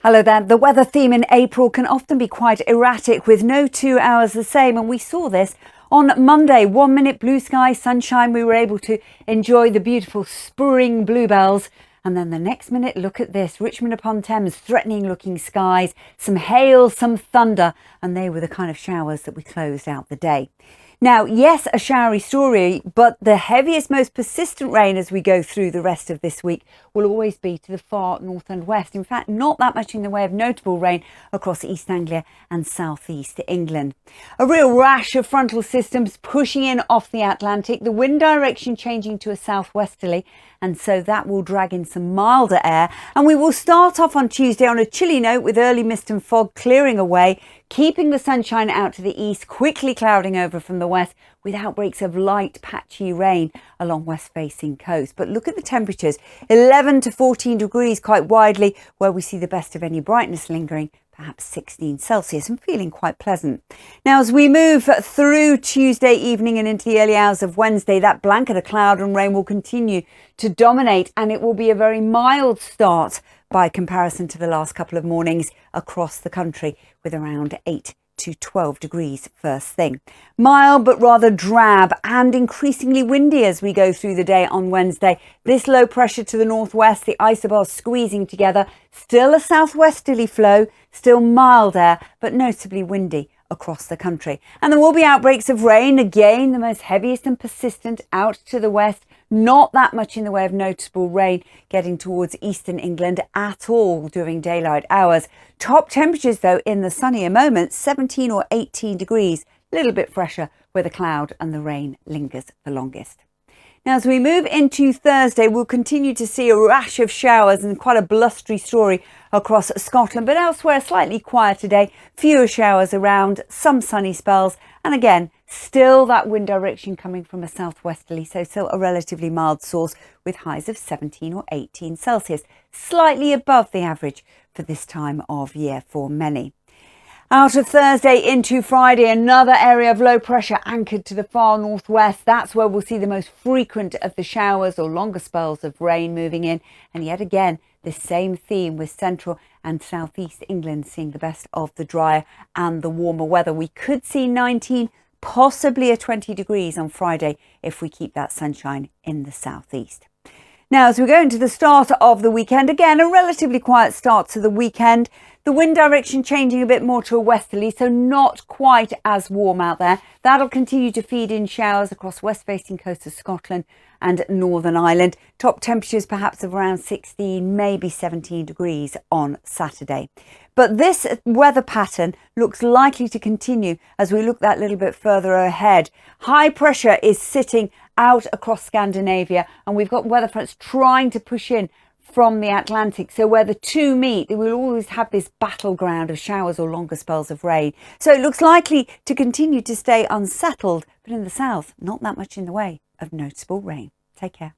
Hello there. The weather theme in April can often be quite erratic with no 2 hours the same, and we saw this on Monday. 1 minute blue sky, sunshine, we were able to enjoy the beautiful spring bluebells, and then the next minute, look at this, Richmond upon Thames, threatening looking skies, some hail, some thunder, and they were the kind of showers that we closed out the day. Now, yes, a showery story, but the heaviest, most persistent rain as we go through the rest of this week will always be to the far north and west. In fact, not that much in the way of notable rain across East Anglia and southeast England. A real rash of frontal systems pushing in off the Atlantic, the wind direction changing to a southwesterly, and so that will drag in some milder air. And we will start off on Tuesday on a chilly note with early mist and fog clearing away, keeping the sunshine out to the east, quickly clouding over from the west with outbreaks of light patchy rain along west facing coast. But look at the temperatures, 11 to 14 degrees quite widely, where we see the best of any brightness lingering, perhaps 16 Celsius, and feeling quite pleasant. Now, as we move through Tuesday evening and into the early hours of Wednesday, that blanket of cloud and rain will continue to dominate, and it will be a very mild start by comparison to the last couple of mornings across the country, with around 8 to 12 degrees first thing. Mild but rather drab and increasingly windy as we go through the day on Wednesday. This low pressure to the northwest, the isobars squeezing together, still a southwesterly flow, still mild air, but noticeably windy across the country. And there will be outbreaks of rain, again the most heaviest and persistent out to the west. Not that much in the way of noticeable rain getting towards eastern England at all during daylight hours. Top temperatures though in the sunnier moments, 17 or 18 degrees, a little bit fresher where the cloud and the rain lingers the longest. Now, as we move into Thursday, we'll continue to see a rash of showers and quite a blustery story across Scotland, but elsewhere slightly quieter day, fewer showers around, some sunny spells, and again, still that wind direction coming from a southwesterly, so still a relatively mild source with highs of 17 or 18 Celsius, slightly above the average for this time of year for many. Out of Thursday into Friday, another area of low pressure anchored to the far northwest. That's where we'll see the most frequent of the showers or longer spells of rain moving in. And yet again, this same theme with central and southeast England seeing the best of the drier and the warmer weather. We could see 19, possibly a 20 degrees on Friday if we keep that sunshine in the southeast. Now, as we go into the start of the weekend, again, a relatively quiet start to the weekend. The wind direction changing a bit more to a westerly, so not quite as warm out there. That'll continue to feed in showers across west-facing coast of Scotland and Northern Ireland. Top temperatures perhaps of around 16, maybe 17 degrees on Saturday. But this weather pattern looks likely to continue as we look that little bit further ahead. High pressure is sitting out across Scandinavia, and we've got weather fronts trying to push in from the Atlantic. So where the two meet, we will always have this battleground of showers or longer spells of rain. So it looks likely to continue to stay unsettled, but in the south, not that much in the way of noticeable rain. Take care.